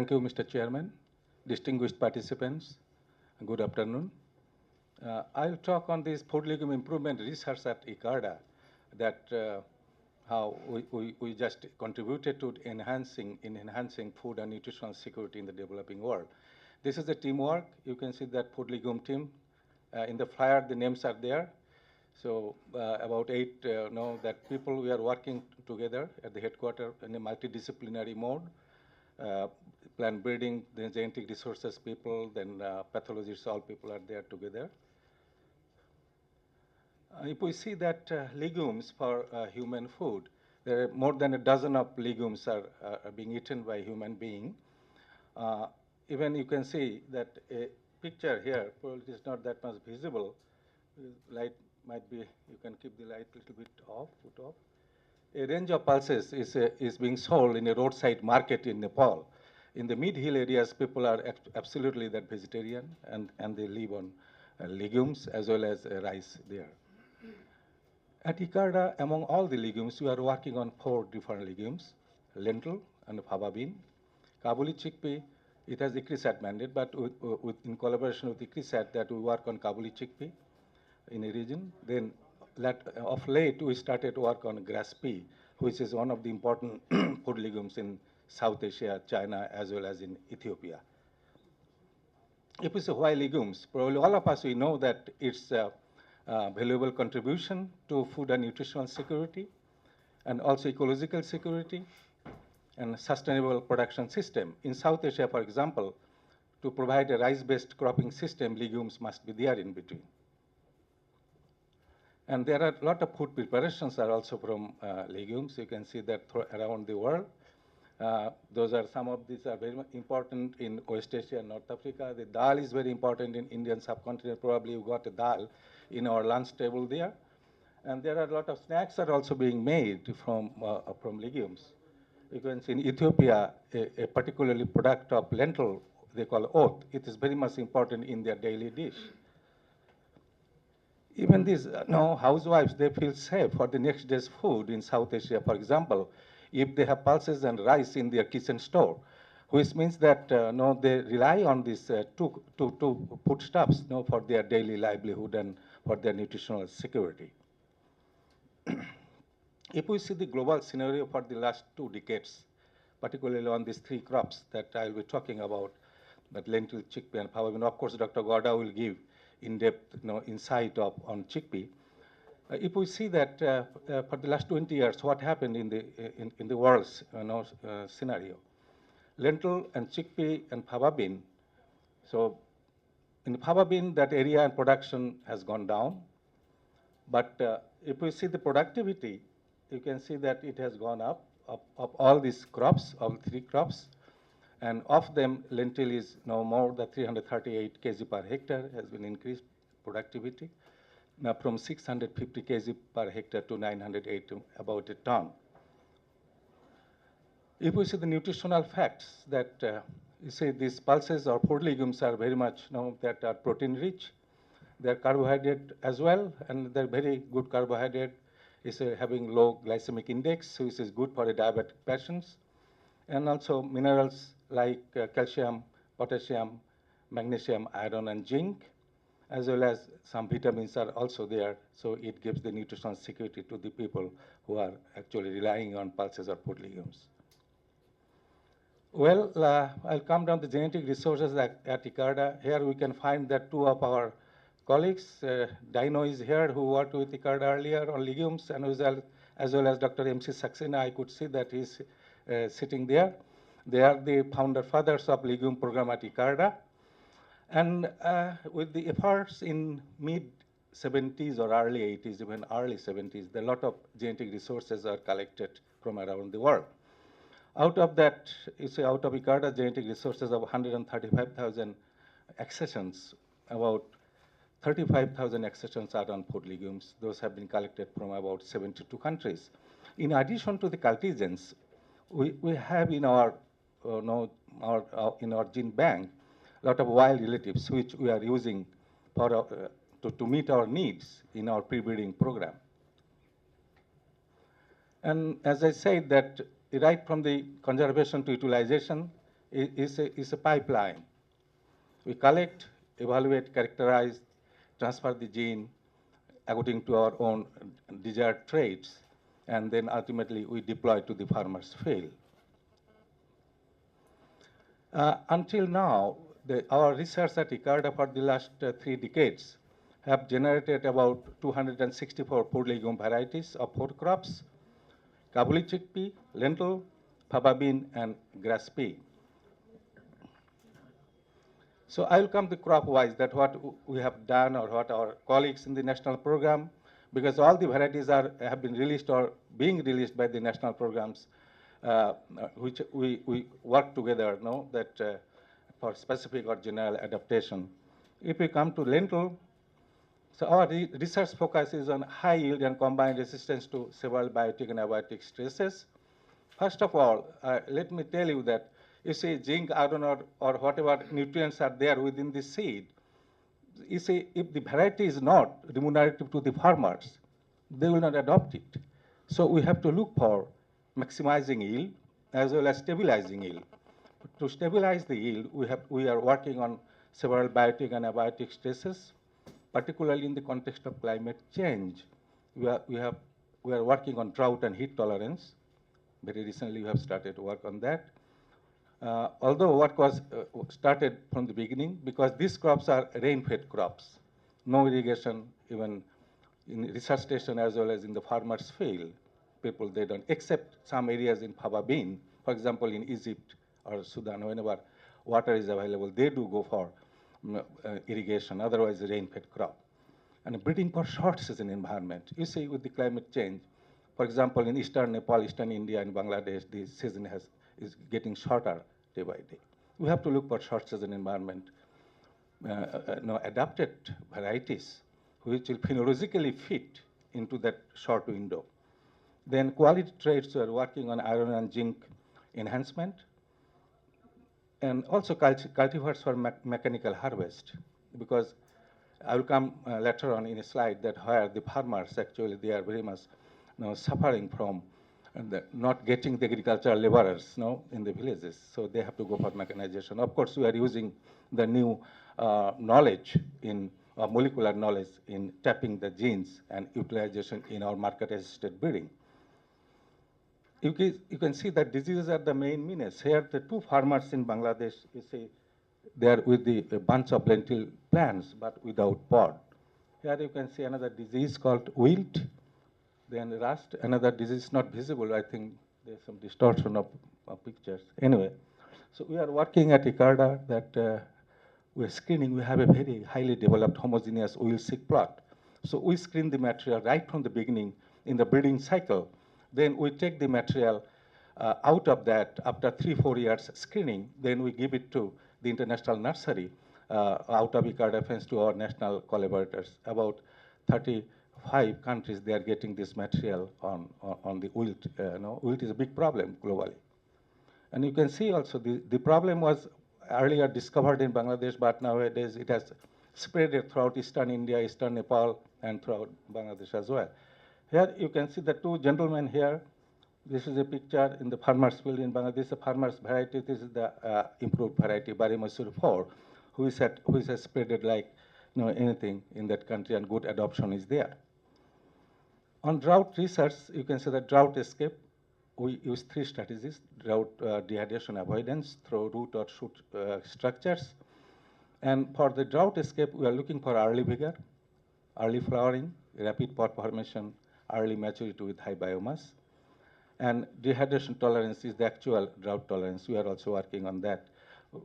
Thank you, Mr. Chairman, distinguished participants. Good afternoon. I'll talk on this food legume improvement research at ICARDA, that how we just contributed to enhancing food and nutritional security in the developing world. This is the teamwork. You can see that food legume team. In the flyer, the names are there. So about 8 know that people, we are working together at the headquarters in a multidisciplinary mode. Plant breeding, the genetic resources people, then pathologists, all people are there together. If we see that legumes for human food, there are more than a dozen of legumes are being eaten by human being. Even you can see that a picture here, probably it is not that much visible. Light might be, you can keep the light a little bit off, put off. A range of pulses is being sold in a roadside market in Nepal. In the mid-hill areas, people are absolutely that vegetarian, and they live on legumes as well as rice there. At ICARDA, among all the legumes, we are working on 4 different legumes: lentil and fava bean, Kabuli chickpea. It has ICRISAT mandate, but in collaboration with ICRISAT, that we work on Kabuli chickpea in a region. Then of late, we started work on grass pea, which is one of the important food legumes in South Asia, China, as well as in Ethiopia. If we say why legumes, probably all of us, we know that it's a valuable contribution to food and nutritional security, and also ecological security, and sustainable production system. In South Asia, for example, to provide a rice-based cropping system, legumes must be there in between. And there are a lot of food preparations are also from legumes. You can see that around the world. Those are some of these are very important in West Asia and North Africa. The dal is very important in Indian subcontinent. Probably you got a dal in our lunch table there. And there are a lot of snacks are also being made from legumes. You can see in Ethiopia, a particularly product of lentil, they call oat. It is very much important in their daily dish. Even these housewives, they feel safe for the next day's food in South Asia, for example, if they have pulses and rice in their kitchen store, which means that they rely on these two foodstuffs for their daily livelihood and for their nutritional security. If we see the global scenario for the last 2 decades, particularly on these 3 crops that I'll be talking about, that lentil, chickpea, and fava bean, of course, Dr. Gowda will give in-depth insight on chickpea. If we see that for the last 20 years, what happened in the world's scenario, lentil and chickpea and fava bean. So in fava bean, that area and production has gone down. But if we see the productivity, you can see that it has gone up of all these crops, all 3 crops. And of them, lentil is now more than 338 kg per hectare has been increased productivity. Now from 650 kg per hectare to 908, about a ton. If we see the nutritional facts that you see these pulses or food legumes are very much that are protein rich. They're carbohydrate as well, and they're very good carbohydrate. It's having low glycemic index, which is good for the diabetic patients. And also minerals like calcium, potassium, magnesium, iron, and zinc, as well as some vitamins are also there. So it gives the nutritional security to the people who are actually relying on pulses or food legumes. Well, I'll come down to genetic resources at ICARDA. Here we can find that 2 of our colleagues, Dino is here, who worked with ICARDA earlier on legumes, and as well as Dr. M.C. Saxena. I could see that he's sitting there. They are the founder fathers of legume program at ICARDA. And with the efforts in mid-70s or early 80s, even early 70s, a lot of genetic resources are collected from around the world. Out of that, you see, out of ICARDA genetic resources of 135,000 accessions, about 35,000 accessions are on food legumes. Those have been collected from about 72 countries. In addition to the cultigens, we have in our gene bank a lot of wild relatives which we are using for to meet our needs in our pre-breeding program. And as I said, that right from the conservation to utilization, is a pipeline. We collect, evaluate, characterize, transfer the gene according to our own desired traits, and then ultimately we deploy to the farmer's field. Until now, our research at ICARDA for the last 3 decades have generated about 264 food legume varieties of 4 crops: Kabuli chickpea, lentil, faba bean, and grass pea. So I will come to crop-wise, that what we have done or what our colleagues in the national program, because all the varieties have been released or being released by the national programs, which we work together, for specific or general adaptation. If we come to lentil, so our research focus is on high yield and combined resistance to several biotic and abiotic stresses. First of all, let me tell you that you see zinc, iron, or whatever nutrients are there within the seed, you see if the variety is not remunerative to the farmers, they will not adopt it. So we have to look for maximizing yield as well as stabilizing yield. To stabilize the yield, we are working on several biotic and abiotic stresses, particularly in the context of climate change. We are working on drought and heat tolerance. Very recently, we have started work on that. Although work was started from the beginning, because these crops are rain-fed crops, no irrigation, even in research station as well as in the farmer's field. People, they don't, except some areas in faba bean, for example, in Egypt or Sudan, whenever water is available, they do go for irrigation, otherwise a rain-fed crop. And breeding for short season environment. You see with the climate change, for example, in eastern Nepal, eastern India, and Bangladesh, the season is getting shorter day by day. We have to look for short season environment, adapted varieties which will phenologically fit into that short window. Then quality traits, we are working on iron and zinc enhancement, and also cultivars for mechanical harvest, because I will come later on in a slide that where the farmers actually, they are very much suffering from not getting the agricultural laborers in the villages. So they have to go for mechanization. Of course, we are using the new knowledge in molecular knowledge in tapping the genes and utilization in our market-assisted breeding. You can see that diseases are the main menace. Here, the 2 farmers in Bangladesh, you see, they are with the bunch of lentil plants, but without pod. Here you can see another disease called wilt, then rust, another disease not visible. I think there's some distortion of pictures. Anyway, so we are working at ICARDA that we're screening. We have a very highly developed homogeneous oil-seek plot. So we screen the material right from the beginning in the breeding cycle. Then we take the material out of that after 3-4 years screening. Then we give it to the international nursery out of ICARDA fence to our national collaborators. About 35 countries, they are getting this material on the wilt. Wilt is a big problem globally. And you can see also the problem was earlier discovered in Bangladesh, but nowadays it has spread throughout eastern India, eastern Nepal, and throughout Bangladesh as well. Here you can see the 2 gentlemen here. This is a picture in the farmer's field in Bangladesh. The farmer's variety, this is the improved variety, Bari Masur 4, which has spreaded like anything in that country, and good adoption is there. On drought research, you can see that drought escape, we use 3 strategies: drought dehydration avoidance through root or shoot structures. And for the drought escape, we are looking for early vigor, early flowering, rapid pod formation, early maturity with high biomass. And dehydration tolerance is the actual drought tolerance. We are also working on that.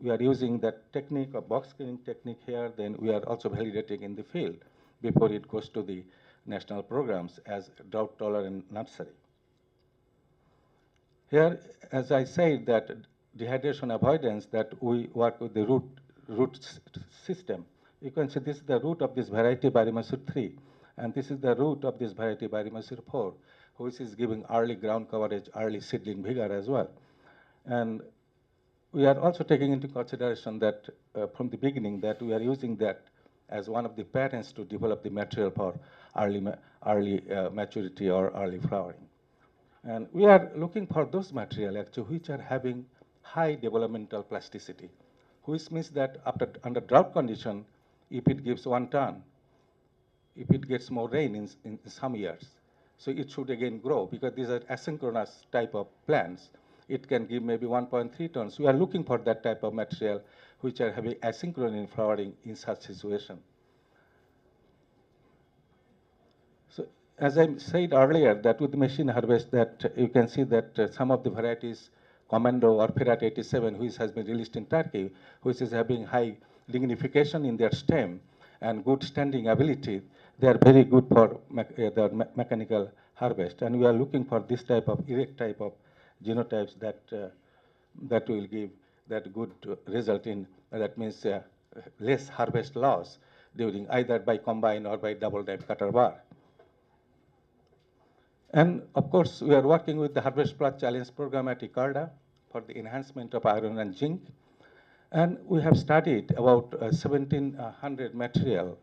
We are using that technique, a box screening technique here. Then we are also validating in the field before it goes to the national programs as drought tolerant nursery. Here, as I said, that dehydration avoidance, that we work with the root system. You can see this is the root of this variety Bari Masur 3, and this is the root of this variety Bari Masur 4, which is giving early ground coverage, early seedling vigor as well. And we are also taking into consideration that from the beginning that we are using that as one of the patterns to develop the material for early maturity or early flowering. And we are looking for those material actually which are having high developmental plasticity, which means that under drought condition, if it gives 1 ton, if it gets more rain in some years, so it should again grow because these are asynchronous type of plants. It can give maybe 1.3 tons. We are looking for that type of material which are having asynchronous flowering in such situation. So as I said earlier, that with machine harvest, that you can see that some of the varieties, Commando or Ferrat 87, which has been released in Turkey, which is having high lignification in their stem and good standing ability, they are very good for mechanical harvest. And we are looking for this type of erect type of genotypes that will give that good result in, that means less harvest loss during either by combine or by double dive cutter bar. And of course, we are working with the Harvest Plus Challenge program at ICARDA for the enhancement of iron and zinc. And we have studied about 1,700 material,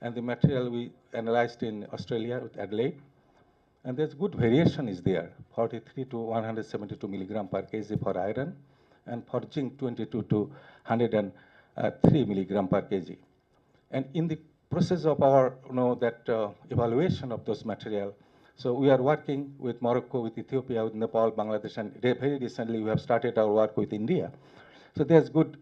and the material we analyzed in Australia with Adelaide. And there's good variation is there, 43 to 172 milligram per kg for iron, and for zinc, 22 to 103 milligram per kg. And in the process of our, evaluation of those material, so we are working with Morocco, with Ethiopia, with Nepal, Bangladesh, and very recently we have started our work with India. So there's good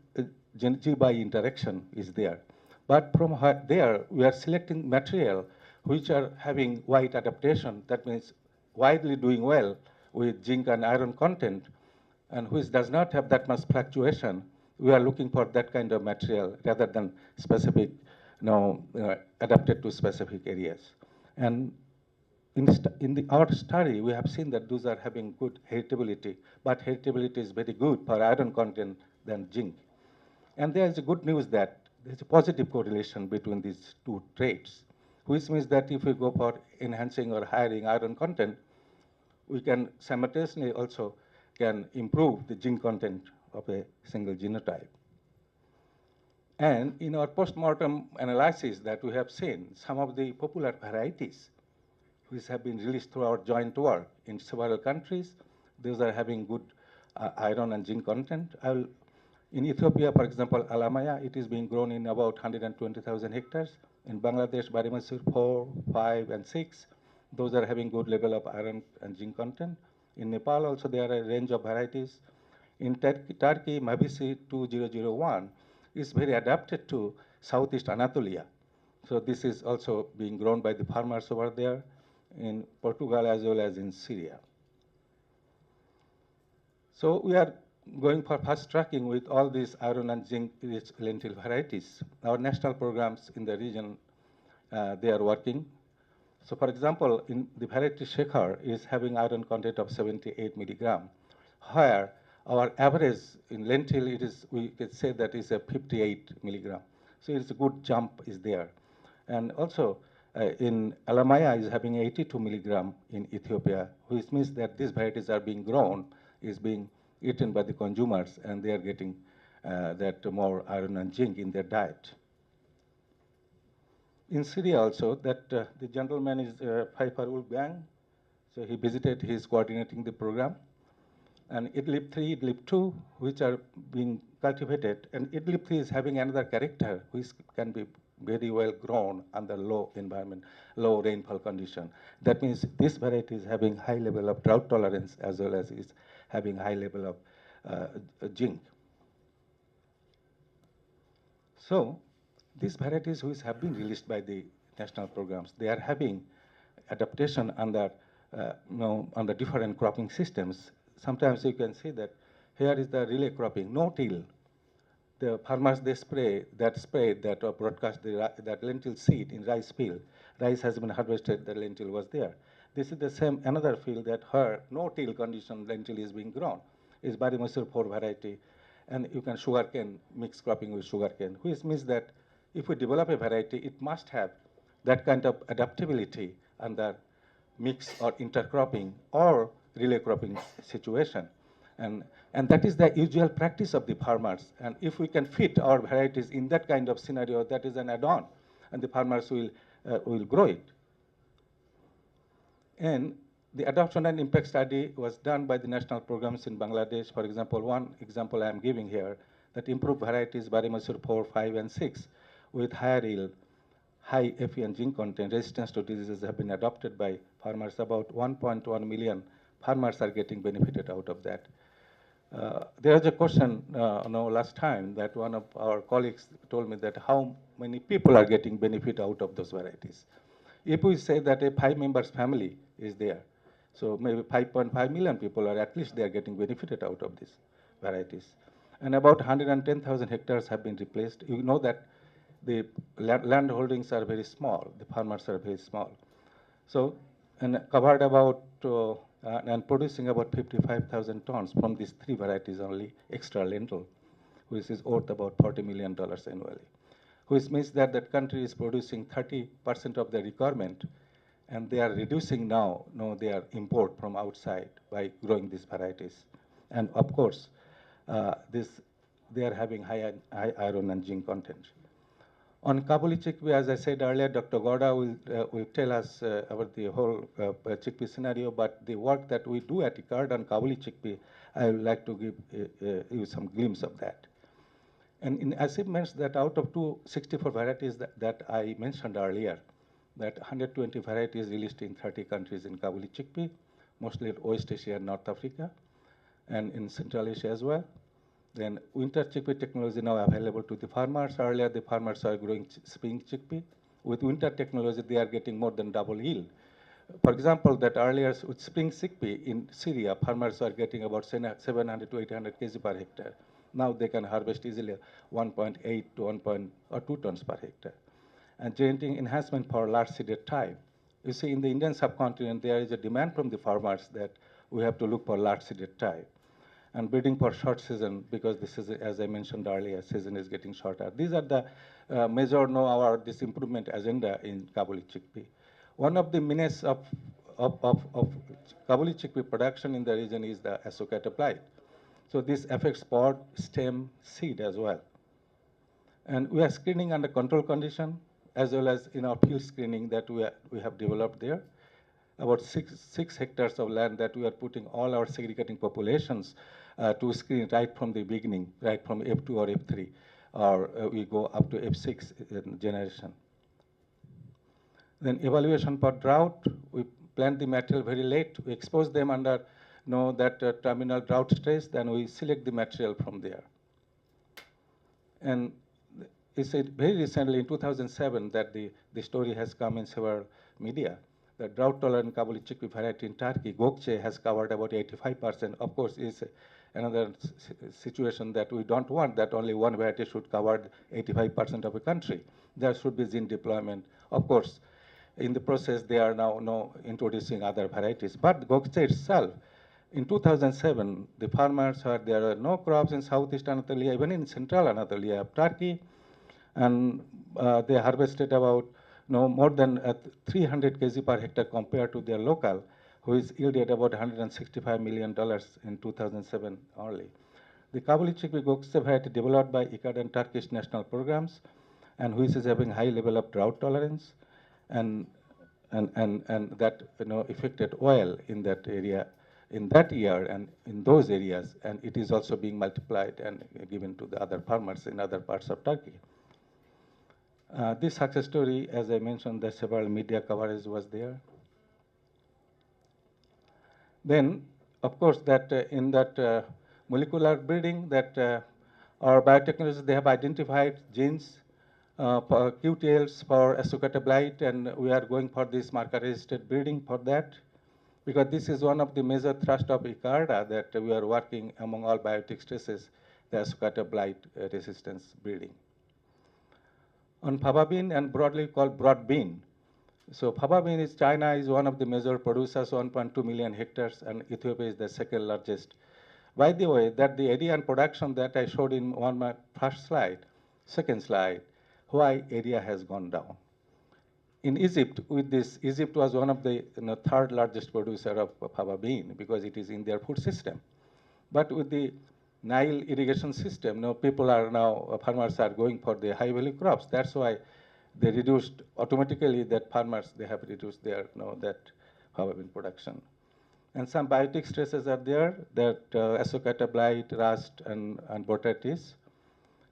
G-by interaction is there. But from there, we are selecting material which are having wide adaptation, that means widely doing well with zinc and iron content, and which does not have that much fluctuation. We are looking for that kind of material rather than specific, adapted to specific areas. And in our study, we have seen that those are having good heritability, but heritability is very good for iron content than zinc. And there is a good news that there's a positive correlation between these two traits, which means that if we go for enhancing or higher iron content, we can simultaneously also can improve the zinc content of a single genotype. And in our post-mortem analysis that we have seen, some of the popular varieties which have been released through our joint work in several countries, those are having good iron and zinc content. In Ethiopia, for example, Alamaya, it is being grown in about 120,000 hectares. In Bangladesh, Barimasur 4, 5, and 6, those are having good level of iron and zinc content. In Nepal also, there are a range of varieties. In Turkey, Mavisi 2001 is very adapted to Southeast Anatolia. So this is also being grown by the farmers over there in Portugal as well as in Syria. So we are going for fast tracking with all these iron and zinc rich lentil varieties. Our national programs in the region, they are working. So for example, in the variety Shekhar is having iron content of 78 milligram, where our average in lentil, we can say that is a 58 milligram. So it's a good jump is there. And also in Alamaya is having 82 milligram in Ethiopia, which means that these varieties are being grown, is being eaten by the consumers, and they are getting that more iron and zinc in their diet. In Syria also, that the gentleman is Pfeiffer Wolfgang, so he visited, he is coordinating the program. And Idlib 3, Idlib 2, which are being cultivated, and Idlib 3 is having another character, which can be very well grown under low environment, low rainfall condition. That means this variety is having high level of drought tolerance as well as is having high level of zinc. So these varieties which have been released by the national programs, they are having adaptation under, under different cropping systems. Sometimes you can see that here is the relay cropping, no till. The farmers, they spray that or broadcast that lentil seed in rice field. Rice has been harvested, the lentil was there. This is the same, another field that her no till condition lentil is being grown, is Barimasur 4 variety. And you can sugarcane, mix cropping with sugarcane, which means that if we develop a variety, it must have that kind of adaptability under mix or intercropping or relay cropping situation. And that is the usual practice of the farmers. And if we can fit our varieties in that kind of scenario, that is an add-on, and the farmers will grow it. And The adoption and impact study was done by the national programs in Bangladesh. For example, one example I am giving here, that improved varieties Barimazur 4, 5, and 6 with higher yield, high Fe and zinc content, resistance to diseases have been adopted by farmers. About 1.1 million farmers are getting benefited out of that. There was a question last time that one of our colleagues told me that how many people are getting benefit out of those varieties. If we say that a 5 members family is there, so maybe 5.5 million people are at least they are getting benefited out of these varieties. And about 110,000 hectares have been replaced. You know that the land holdings are very small, the farmers are very small. So, and covered about and producing about 55,000 tons from these three varieties only, extra lentil, which is worth about $40 million annually, which means that that country is producing 30% of the requirement, and they are reducing now, their import from outside by growing these varieties. And of course, they are having high iron and zinc content. On Kabuli chickpea, as I said earlier, Dr. Gowda will tell us about the whole chickpea scenario, but the work that we do at ICARD on Kabuli chickpea, I would like to give you some glimpse of that. And in achievements that out of 264 varieties that I mentioned earlier, that 120 varieties released in 30 countries in Kabuli chickpea, mostly in West Asia and North Africa, and in Central Asia as well. Then winter chickpea technology now available to the farmers. Earlier, the farmers are growing spring chickpea. With winter technology, they are getting more than double yield. For example, that earlier with spring chickpea in Syria, farmers are getting about 700 to 800 kg per hectare. Now they can harvest easily 1.8 to 2 tons per hectare. And genetic enhancement for large seeded type. You see, in the Indian subcontinent, there is a demand from the farmers that we have to look for large seeded type. And breeding for short season, because this is, as I mentioned earlier, season is getting shorter. These are the this improvement agenda in Kabuli chickpea. One of the menace of Kabuli chickpea production in the region is the associated blight. So this affects pod, stem, seed as well. And we are screening under control condition, as well as in our field screening that we have developed there. About six hectares of land that we are putting all our segregating populations to screen right from the beginning, right from F2 or F3, or we go up to F6 generation. Then evaluation for drought, we plant the material very late. We expose them under that terminal drought stress, then we select the material from there. And it's very recently in 2007 that the story has come in several media. The drought-tolerant Kabuli chickpea variety in Turkey, Gokce, has covered about 85%. Of course, is another situation that we don't want, that only one variety should cover 85% of a country. There should be gene deployment. Of course, in the process, they are now introducing other varieties. But Gokce itself, in 2007, the farmers heard there are no crops in Southeast Anatolia, even in Central Anatolia of Turkey, and they harvested about more than 300 kg per hectare compared to their local, which yielded about $165 million in 2007 only. The Kabuli chickpea Gokce variety developed by ICAD and Turkish national programs, and which is having high level of drought tolerance, and that affected oil in that area, in that year and in those areas, and it is also being multiplied and given to the other farmers in other parts of Turkey. This success story, as I mentioned, the several media coverage was there. Then, of course, that in that molecular breeding, that our biotechnologists, they have identified genes for QTLs for associated blight, and we are going for this marker-resisted breeding for that, because this is one of the major thrust of ICARDA, that we are working among all biotic stresses, the associated blight resistance breeding. On faba bean, and broadly called broad bean. So faba bean is China is one of the major producers, 1.2 million hectares, and Ethiopia is the second largest. By the way, that the area and production that I showed in my first slide, second slide, why area has gone down. In Egypt, with this, Egypt was one of the third largest producer of faba bean because it is in their food system. But with the Nile irrigation system, people are now, farmers are going for the high value crops. That's why they reduced automatically that farmers, they have reduced their, that faba bean production. And some biotic stresses are there, that ascocata blight, rust, and botrytis.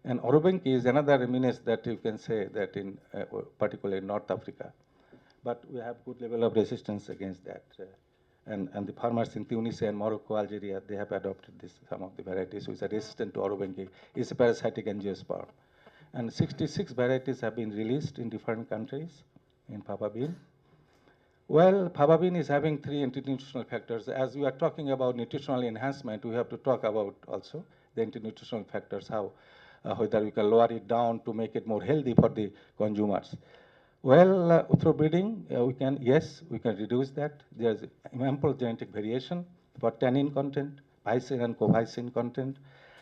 And orobenki is another menace that you can say that in particularly in North Africa. But we have good level of resistance against that. And the farmers in Tunisia and Morocco, Algeria, they have adopted this, some of the varieties which are resistant to orobenki. It's a parasitic angiosperm. And 66 varieties have been released in different countries in faba bean. Well, faba bean is having three anti-nutritional factors. As we are talking about nutritional enhancement, we have to talk about also the anti-nutritional factors, how whether we can lower it down to make it more healthy for the consumers. Well, through breeding, yes, we can reduce that. There's ample genetic variation for tannin content, vicin and covicin content.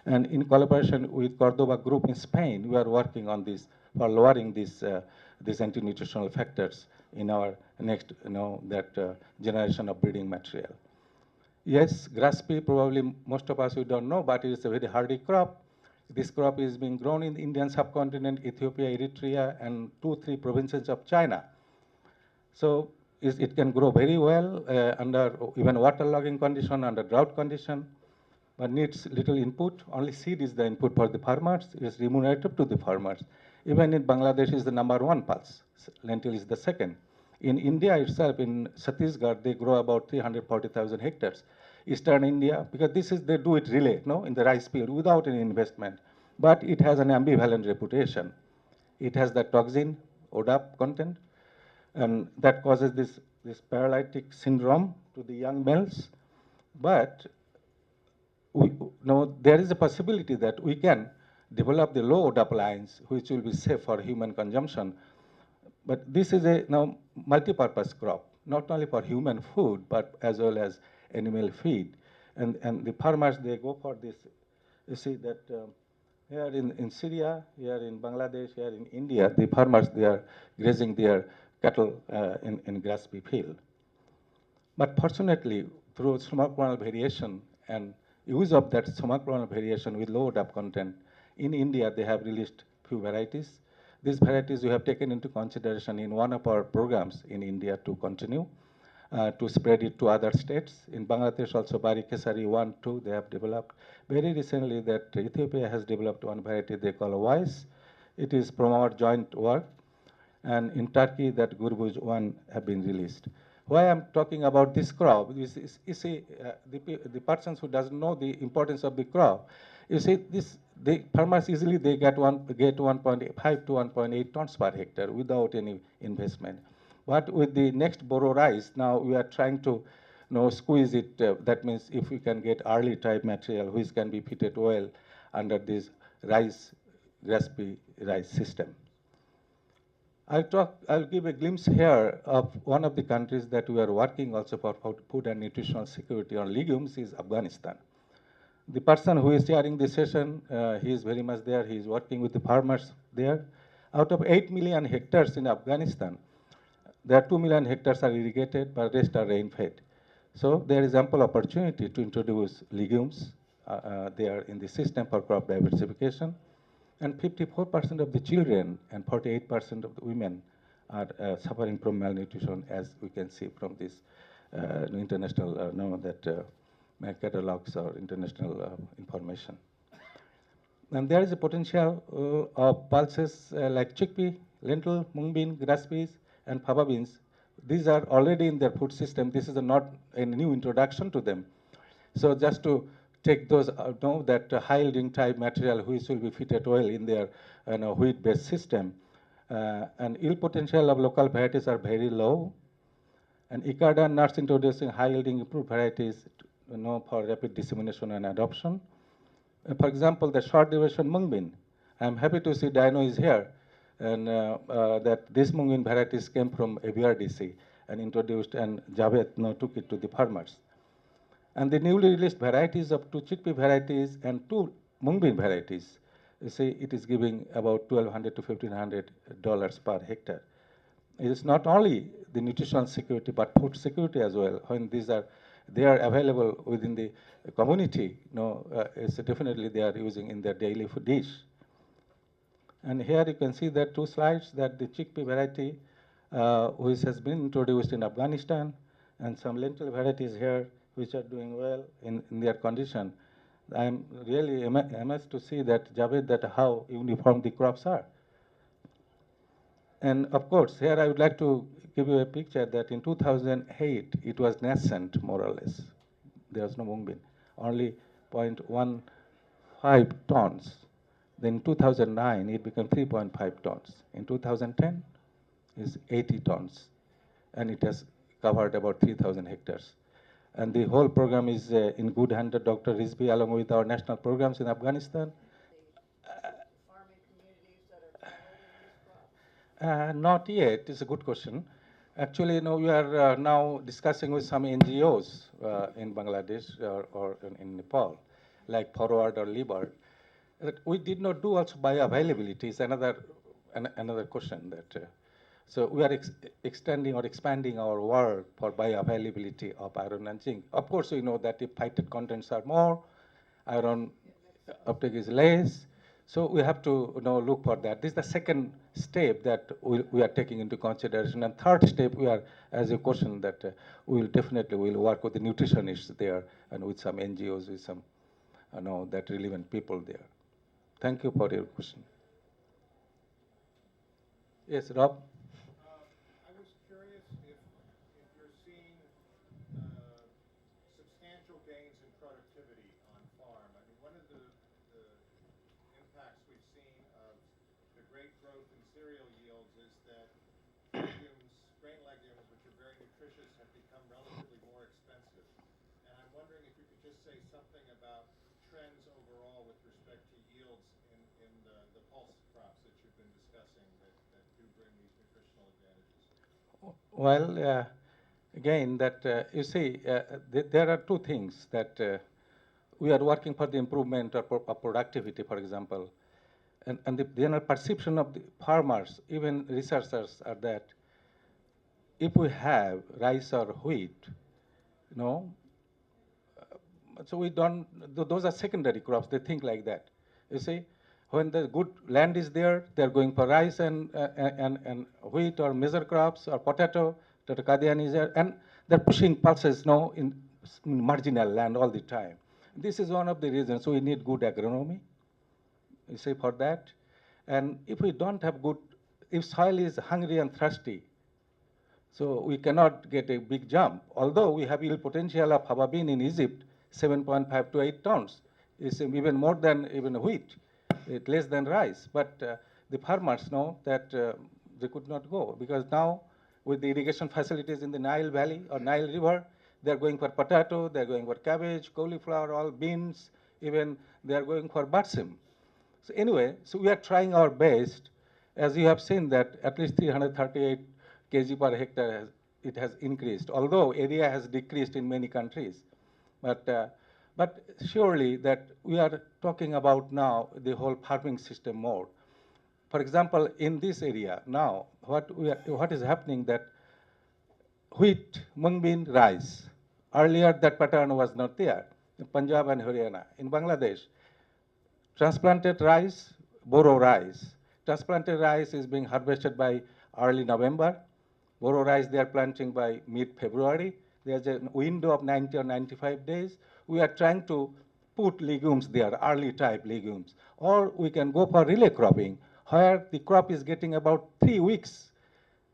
And in collaboration with Cordoba Group in Spain, we are working on this for lowering these anti-nutritional factors in our next, generation of breeding material. Yes, grass pea, probably most of us we don't know, but it's a very hardy crop. This crop is being grown in the Indian subcontinent, Ethiopia, Eritrea, and 2-3 provinces of China. So it can grow very well under even waterlogging condition, under drought condition, but needs little input. Only seed is the input for the farmers. It's remunerative to the farmers. Even in Bangladesh is the #1 pulse. Lentil is the second. In India itself, in Chhattisgarh, they grow about 340,000 hectares. Eastern India, because they do it relay, in the rice field without any investment. But it has an ambivalent reputation. It has the toxin, ODAP content, and that causes this paralytic syndrome to the young males. But there is a possibility that we can develop the low ODAP lines, which will be safe for human consumption. But this is a multi-purpose crop, not only for human food, but as well as animal feed. And the farmers, they go for this. You see that here in Syria, here in Bangladesh, here in India, the farmers, they are grazing their cattle in grass pea field. But fortunately, through stomach clonal variation and use of that stomach clonal variation with low DAP content, in India, they have released few varieties. These varieties we have taken into consideration in one of our programs in India to continue, to spread it to other states. In Bangladesh also, Bari Kesari 1, 2, they have developed. Very recently, that Ethiopia has developed one variety they call Wise. It is from our joint work. And in Turkey, that Gurbuz 1 have been released. Why I'm talking about this crop is you see, the persons who doesn't know the importance of the crop, you see, the farmers easily they get 1.5 to 1.8 tons per hectare without any investment. But with the next Boro rice, now we are trying to squeeze it. That means if we can get early type material which can be fitted well under this recipe rice system. I'll give a glimpse here of one of the countries that we are working also for food and nutritional security on legumes is Afghanistan. The person who is chairing the session, he is very much there. He is working with the farmers there. Out of 8 million hectares in Afghanistan, there are 2 million hectares are irrigated, but rest are rain-fed. So there is ample opportunity to introduce legumes there in the system for crop diversification. And 54% of the children and 48% of the women are suffering from malnutrition, as we can see from this international catalogs or international information. And there is a potential of pulses like chickpea, lentil, mung bean, grass peas, and faba beans. These are already in their food system. This is not a new introduction to them. So just to take those, that high-yielding type material which will be fitted well in their wheat-based system. And yield potential of local varieties are very low. And ICARD and nuts introducing high-yielding improved varieties for rapid dissemination and adoption. For example, the short duration mung bean. I'm happy to see Dino is here, and that this mung bean varieties came from ABRDC and introduced, and Javed took it to the farmers. And the newly released varieties of 2 chickpea varieties and 2 mung bean varieties, you see, it is giving about $1,200 to $1,500 per hectare. It is not only the nutritional security, but food security as well. When they are available within the community, it's definitely they are using in their daily food dish. And here you can see that 2 slides that the chickpea variety, which has been introduced in Afghanistan, and some lentil varieties here, which are doing well in their condition. I'm really amazed to see that, Javed, that how uniform the crops are. And of course, here I would like to give you a picture that in 2008, it was nascent, more or less. There was no mung bean, only 0.15 tons. Then in 2009, it became 3.5 tons. In 2010, is 80 tons, and it has covered about 3,000 hectares. And the whole program is in good hands of Dr. Rizvi, along with our national programs in Afghanistan. Not yet. It's a good question. Actually, we are now discussing with some NGOs in Bangladesh or in Nepal, like Forward or Liber, that we did not do also bioavailability. Is another question that. So we are extending or expanding our work for bioavailability of iron and zinc. Of course, we know that if phytate contents are more, iron uptake is less. So we have to look for that. This is the second step that we are taking into consideration. And third step, we are, as a question, that we will definitely work with the nutritionists there and with some NGOs, with some that relevant people there. Thank you for your question. Yes, Rob? I was curious if you're seeing substantial gains in productivity on farm. I mean, one of the impacts we've seen of the great growth in cereal yields is that legumes, grain legumes, which are very nutritious, have become relatively more expensive. And I'm wondering if you could just say something about trends overall with respect to yields in the pulse crops that you've been discussing that do bring these nutritional advantages. Well, again, that you see, there are two things that we are working for the improvement of productivity, for example. And the general perception of the farmers, even researchers, are that if we have rice or wheat, you know, so we don't, those are secondary crops, they think like that. You see, when the good land is there, they're going for rice and wheat or major crops or potato, Kadian is there, and they're pushing pulses in marginal land all the time. This is one of the reasons we need good agronomy, you see, for that. And if we don't have good, if soil is hungry and thirsty, so we cannot get a big jump. Although we have yield potential of fava bean in Egypt, 7.5 to 8 tons. It's even more than even wheat, less than rice. But the farmers know that they could not go because now with the irrigation facilities in the Nile Valley or Nile River, they're going for potato, they're going for cabbage, cauliflower, all beans, even they're going for barsim. So anyway, so we are trying our best. As you have seen that at least 338 kg per hectare it has increased, although area has decreased in many countries. But surely that we are talking about now the whole farming system more. For example, in this area now, what is happening that wheat, mung bean, rice. Earlier that pattern was not there in Punjab and Haryana. In Bangladesh, transplanted rice, Boro rice. Transplanted rice is being harvested by early November. Boro rice they are planting by mid-February. There's a window of 90 or 95 days. We are trying to put legumes there, early type legumes. Or we can go for relay cropping, where the crop is getting about 3 weeks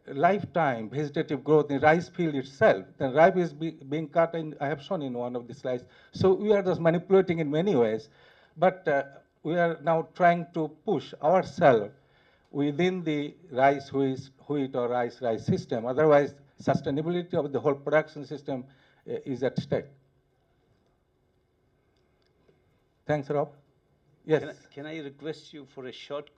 lifetime vegetative growth in rice field itself. The rice is being cut in, I have shown in one of the slides. So we are just manipulating in many ways, but we are now trying to push ourselves within the rice wheat or rice system. Otherwise, sustainability of the whole production system is at stake. Thanks, Rob. Yes. Can I request you for a short